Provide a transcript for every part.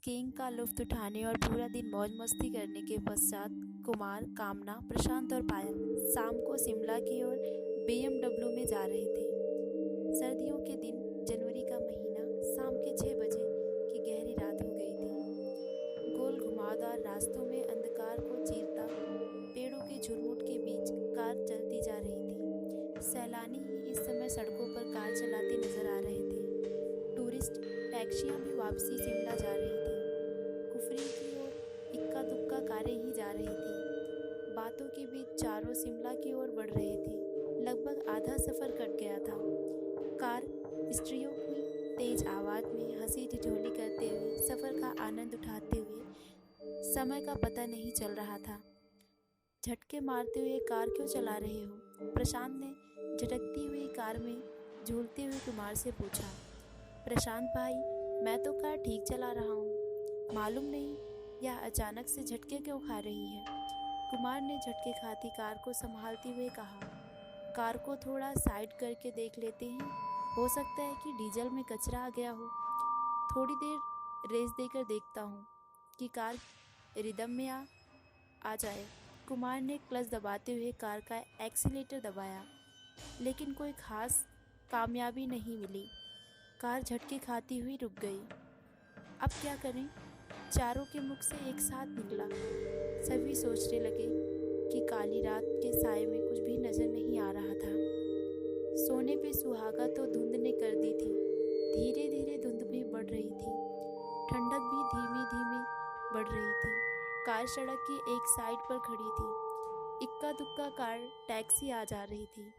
Skiing का लुत्फ़ उठाने और पूरा दिन मौज-मस्ती करने के पश्चात कुमार, कामना, प्रशांत और पायल शाम को शिमला की ओर बीएमडब्ल्यू में जा रहे थे। सर्दियों के दिन, जनवरी का महीना, शाम के 6 बजे की गहरी रात हो गई थी। गोल घुमावदार रास्तों में अंधकार को चीरता पेड़ों के झुरमुट के बीच कार चलती जा रही थी। सैलानी ही इस समय सड़कों पर कार चलाते नजर आ रहे थे। टूरिस्ट टैक्सियां भी वापसी शिमला जा रही थी। कुफरी की ओर इक्का दुक्का कारें ही जा रही थी। बातों के बीच चारों शिमला की ओर बढ़ रहे थे। लगभग आधा सफर कट गया था। कार स्त्रियों की तेज आवाज में हंसी ठिठोली करते हुए सफर का आनंद उठाते हुए समय का पता नहीं चल रहा था। झटके मारते हुए कार क्यों चला रहे हो? प्रशांत ने झटकती हुई कार में झूलते हुए कुमार से पूछा। प्रशांत भाई, मैं तो कार ठीक चला रहा हूँ। मालूम नहीं यह अचानक से झटके क्यों खा रही है? कुमार ने झटके खाती कार को संभालते हुए कहा। कार को थोड़ा साइड करके देख लेते हैं, हो सकता है कि डीजल में कचरा आ गया हो। थोड़ी देर रेस देकर देखता हूँ कि कार रिदम में आ जाए। कुमार ने क्लच दबाते हुए कार का एक्सीलेटर दबाया, लेकिन कोई खास कामयाबी नहीं मिली। कार झटके खाती हुई रुक गई। अब क्या करें? चारों के मुख से एक साथ निकला। सभी सोचने लगे कि काली रात के साए में कुछ भी नजर नहीं आ रहा था। सोने पे सुहागा तो धुंध ने कर दी थी। धीरे धीरे धुंध भी बढ़ रही थी। ठंडक भी धीमे धीमे बढ़ रही थी। कार सड़क की एक साइड पर खड़ी थी। इक्का दुक्का कार टैक्सी आ जा रही थी।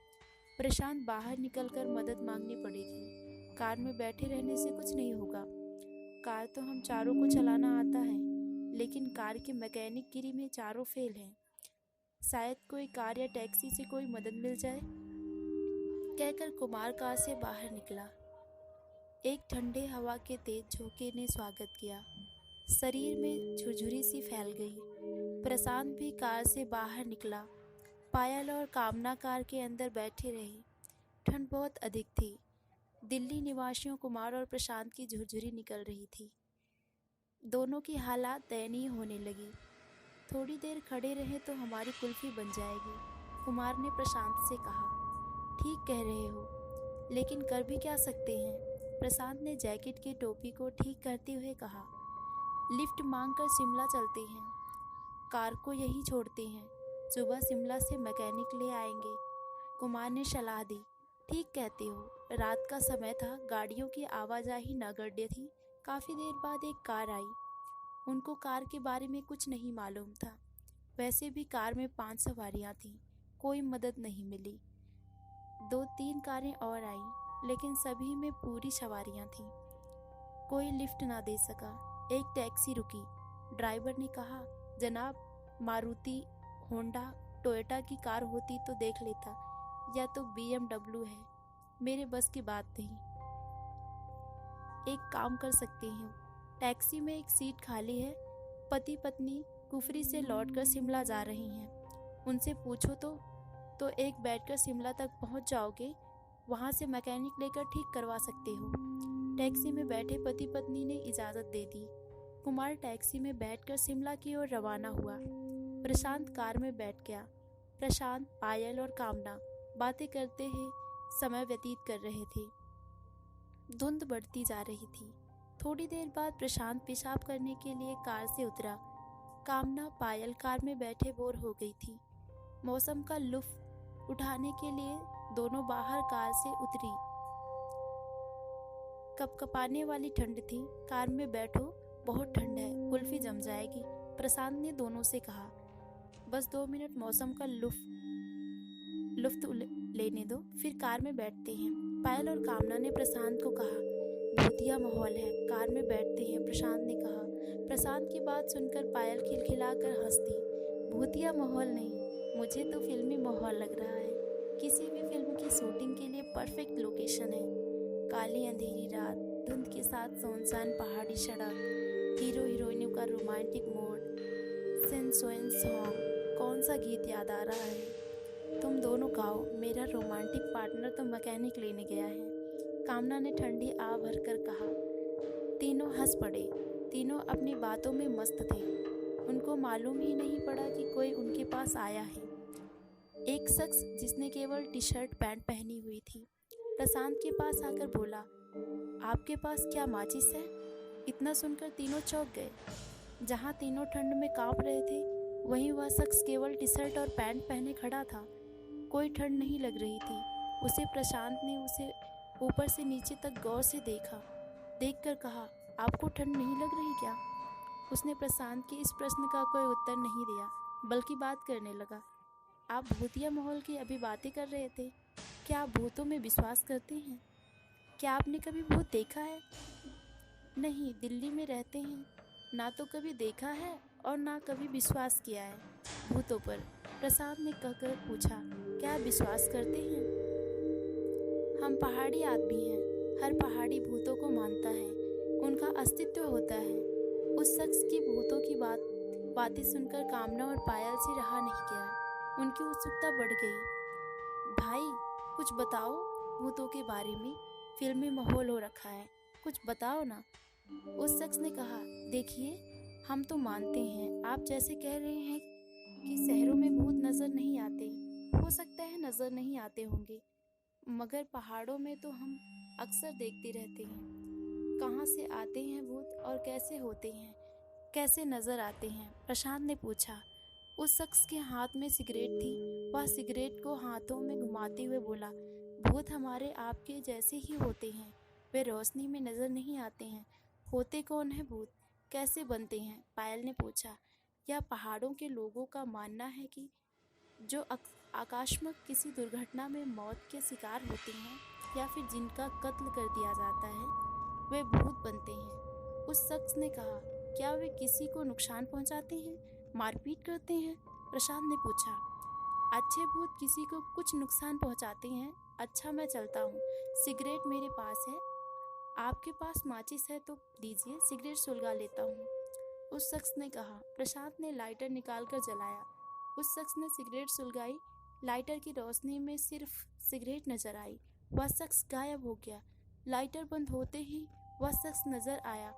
प्रशांत बाहर निकलकर मदद मांगनी पड़ेगी। कार में बैठे रहने से कुछ नहीं होगा। कार तो हम चारों को चलाना आता है, लेकिन कार के मैकेनिक गिरी में चारों फेल हैं। शायद कोई कार या टैक्सी से कोई मदद मिल जाए, कहकर कुमार कार से बाहर निकला। एक ठंडे हवा के तेज झोंके ने स्वागत किया। शरीर में झुरझुरी सी फैल गई। प्रशांत भी कार से बाहर निकला। पायल और कामना कार के अंदर बैठे रहे। ठंड बहुत अधिक थी। दिल्ली निवासियों कुमार और प्रशांत की झुरझुरी निकल रही थी। दोनों की हालात दयनीय होने लगी। थोड़ी देर खड़े रहे तो हमारी कुल्फी बन जाएगी, कुमार ने प्रशांत से कहा। ठीक कह रहे हो, लेकिन कर भी क्या सकते हैं? प्रशांत ने जैकेट की टोपी को ठीक करते हुए कहा। लिफ्ट मांगकर शिमला चलते हैं। कार को यहीं छोड़ते हैं। सुबह शिमला से मैकेनिक ले आएंगे, कुमार ने सलाह दी। ठीक कहते हो। रात का समय था, गाड़ियों की आवाजाही नगण्य थी। काफ़ी देर बाद एक कार आई। उनको कार के बारे में कुछ नहीं मालूम था। वैसे भी कार में 5 सवारियां थीं। कोई मदद नहीं मिली। 2-3 कारें और आईं, लेकिन सभी में पूरी सवारियां थीं। कोई लिफ्ट ना दे सका। एक टैक्सी रुकी। ड्राइवर ने कहा, जनाब, मारुति, होंडा, टोयोटा की कार होती तो देख लेता, या तो बीएमडब्ल्यू है। मेरे बस की बात नहीं। एक काम कर सकते हैं, टैक्सी में एक सीट खाली है। पति पत्नी कुफरी से लौटकर शिमला जा रही हैं। उनसे पूछो तो एक बैठकर शिमला तक पहुंच जाओगे। वहां से मैकेनिक लेकर ठीक करवा सकते हो। टैक्सी में बैठे पति पत्नी ने इजाज़त दे दी। कुमार टैक्सी में बैठकर शिमला की ओर रवाना हुआ। प्रशांत कार में बैठ गया। प्रशांत, पायल और कामना बातें करते ही समय व्यतीत कर रहे थे। धुंध बढ़ती जा रही थी। थोड़ी देर बाद प्रशांत पेशाब करने के लिए कार से उतरा। कामना, पायल कार में बैठे बोर हो गई थी। मौसम का लुत्फ उठाने के लिए दोनों बाहर कार से उतरी। कपकपाने वाली ठंड थी। कार में बैठो, बहुत ठंड है, कुल्फी जम जाएगी, प्रशांत ने दोनों से कहा। बस 2 मिनट मौसम का लुत्फ लेने दो, फिर कार में बैठते हैं, पायल और कामना ने प्रशांत को कहा। भूतिया माहौल है, कार में बैठते हैं, प्रशांत ने कहा। प्रशांत की बात सुनकर पायल खिलखिलाकर हंस दी। भूतिया माहौल नहीं, मुझे तो फिल्मी माहौल लग रहा है। किसी भी फिल्म की शूटिंग के लिए परफेक्ट लोकेशन है। काली अंधेरी रात, धुंध के साथ सुनसान पहाड़ी सड़क, हीरो हीरोइनों का रोमांटिक मोड, सेंसुअल सॉन्ग। कौन सा गीत याद आ रहा है? तुम दोनों गाओ, मेरा रोमांटिक पार्टनर तो मैकेनिक लेने गया है, कामना ने ठंडी आह भरकर कहा। तीनों हंस पड़े। तीनों तीनों अपनी बातों में मस्त थे। उनको मालूम ही नहीं पड़ा कि कोई उनके पास आया है। एक शख्स जिसने केवल टी शर्ट पैंट पहनी हुई थी प्रशांत के पास आकर बोला, आपके पास क्या माचिस है? इतना सुनकर तीनों चौंक गए। जहाँ तीनों ठंड में कांप रहे थे वहीं वह शख्स केवल टी शर्ट और पैंट पहने खड़ा था। कोई ठंड नहीं लग रही थी उसे। प्रशांत ने उसे ऊपर से नीचे तक गौर से देखा। देखकर कहा, आपको ठंड नहीं लग रही क्या? उसने प्रशांत के इस प्रश्न का कोई उत्तर नहीं दिया बल्कि बात करने लगा। आप भूतिया माहौल की अभी बातें कर रहे थे। क्या आप भूतों में विश्वास करते हैं? क्या आपने कभी भूत देखा है? नहीं, दिल्ली में रहते हैं, ना तो कभी देखा है और ना कभी विश्वास किया है भूतों पर। प्रशांत ने कहकर पूछा, क्या आप विश्वास करते हैं? हम पहाड़ी आदमी हैं। हर पहाड़ी भूतों को मानता है, उनका अस्तित्व होता है। उस शख्स की भूतों की बातें सुनकर कामना और पायल से रहा नहीं गया। उनकी उत्सुकता बढ़ गई। भाई, कुछ बताओ भूतों के बारे में। फिल्मी माहौल हो रखा है, कुछ बताओ ना। उस शख्स ने कहा, देखिए, हम तो मानते हैं आप जैसे कह रहे हैं कि शहरों में भूत नजर नहीं आते। हो सकता है नजर नहीं आते होंगे, मगर पहाड़ों में तो हम अक्सर देखते रहते हैं। कहाँ से आते हैं भूत और कैसे होते हैं, कैसे नजर आते हैं? प्रशांत ने पूछा। उस शख्स के हाथ में सिगरेट थी। वह सिगरेट को हाथों में घुमाते हुए बोला, भूत हमारे आपके जैसे ही होते हैं। वे रोशनी में नजर नहीं आते हैं। होते कौन है भूत? कैसे बनते हैं? पायल ने पूछा। यह पहाड़ों के लोगों का मानना है कि जो आकस्मिक किसी दुर्घटना में मौत के शिकार होते हैं या फिर जिनका कत्ल कर दिया जाता है, वे भूत बनते हैं। उस शख्स ने कहा, क्या वे किसी को नुकसान पहुंचाते हैं, मारपीट करते हैं? प्रशांत ने पूछा। अच्छे भूत किसी को कुछ नुकसान पहुंचाते हैं। अच्छा, मैं चलता हूँ, सिगरेट मेरे पास है। आपके पास माचिस है तो दीजिए, सिगरेट सुलगा लेता हूँ, उस शख्स ने कहा। प्रशांत ने लाइटर निकालकर जलाया। उस शख्स ने सिगरेट सुलगाई। लाइटर की रोशनी में सिर्फ सिगरेट नजर आई। वह शख्स गायब हो गया। लाइटर बंद होते ही वह शख्स नजर आया।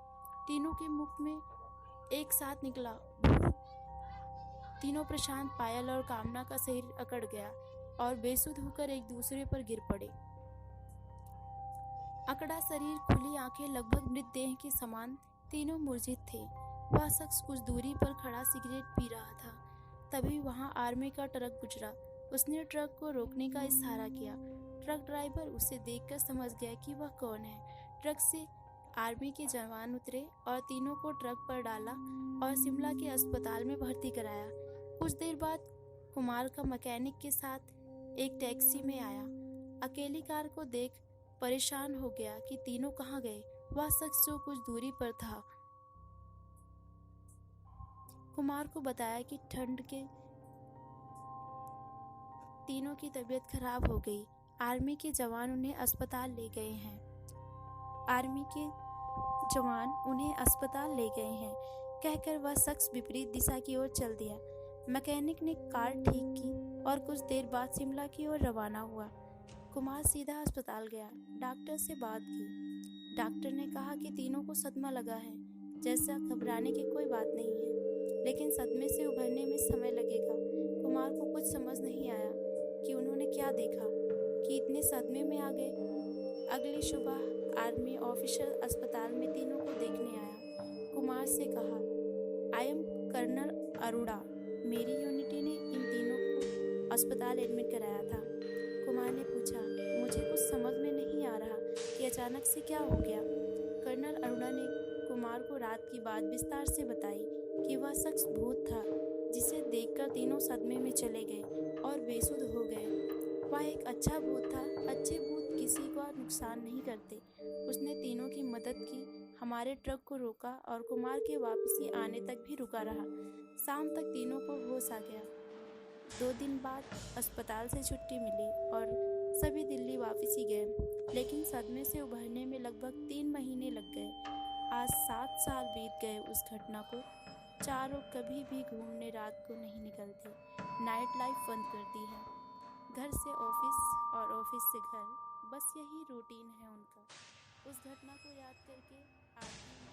तीनों के मुख में एक साथ निकला, भूत। तीनों, प्रशांत, पायल और कामना का शरीर अकड़ गया और बेसुध होकर एक दूसरे पर गिर पड़े। अकड़ा शरीर, खुली आंखें, लगभग मृतदेह के समान, तीनों मूर्छित थे। वह शख्स कुछ दूरी पर खड़ा सिगरेट पी रहा था। तभी वहां आर्मी का ट्रक गुजरा। उसने ट्रक को रोकने का इशारा किया। ट्रक ड्राइवर उसे देखकर समझ गया कि वह कौन है। ट्रक से आर्मी के जवान उतरे और तीनों को ट्रक पर डाला और शिमला के अस्पताल में भर्ती कराया। कुछ देर बाद कुमार का मैकेनिक के साथ एक टैक्सी में आया। अकेली कार को देख परेशान हो गया कि तीनों कहाँ गए। वह शख्स जो कुछ दूरी पर था कुमार को बताया कि ठंड के तीनों की तबीयत खराब हो गई। आर्मी के जवान उन्हें अस्पताल ले गए हैं। कहकर वह शख्स विपरीत दिशा की ओर चल दिया। मैकेनिक ने कार ठीक की और कुछ देर बाद शिमला की ओर रवाना हुआ। कुमार सीधा अस्पताल गया। डॉक्टर से बात की। डॉक्टर ने कहा कि तीनों को सदमा लगा है। जैसा घबराने की कोई बात नहीं है, लेकिन सदमे से उभरने में समय लगेगा। कुमार को कुछ समझ नहीं आया कि उन्होंने क्या देखा कि इतने सदमे में आ गए। अगली सुबह आर्मी ऑफिसर अस्पताल में तीनों को देखने आया। कुमार से कहा, आई एम कर्नल अरोड़ा। मेरी यूनिटी ने इन तीनों को अस्पताल एडमिट कराया था। कुमार ने पूछा, मुझे कुछ समझ में नहीं आ रहा कि अचानक से क्या हो गया। कर्नल अरोड़ा ने कुमार को रात की बात विस्तार से बताई कि वह शख्स भूत था जिसे देखकर तीनों सदमे में चले गए और बेसुध हो गए। वह एक अच्छा भूत था। अच्छे भूत किसी का नुकसान नहीं करते। उसने तीनों की मदद की, हमारे ट्रक को रोका और कुमार के वापसी आने तक भी रुका रहा। शाम तक तीनों को होश आ गया। 2 दिन बाद अस्पताल से छुट्टी मिली और सभी दिल्ली वापसी गए, लेकिन सदमे से उभरने में लगभग 3 महीने लग गए। आज 7 साल बीत गए उस घटना को। चारों कभी भी घूमने रात को नहीं निकलते। नाइट लाइफ बंद कर दी है। घर से ऑफिस और ऑफिस से घर, बस यही रूटीन है उनका। उस घटना को याद करके आज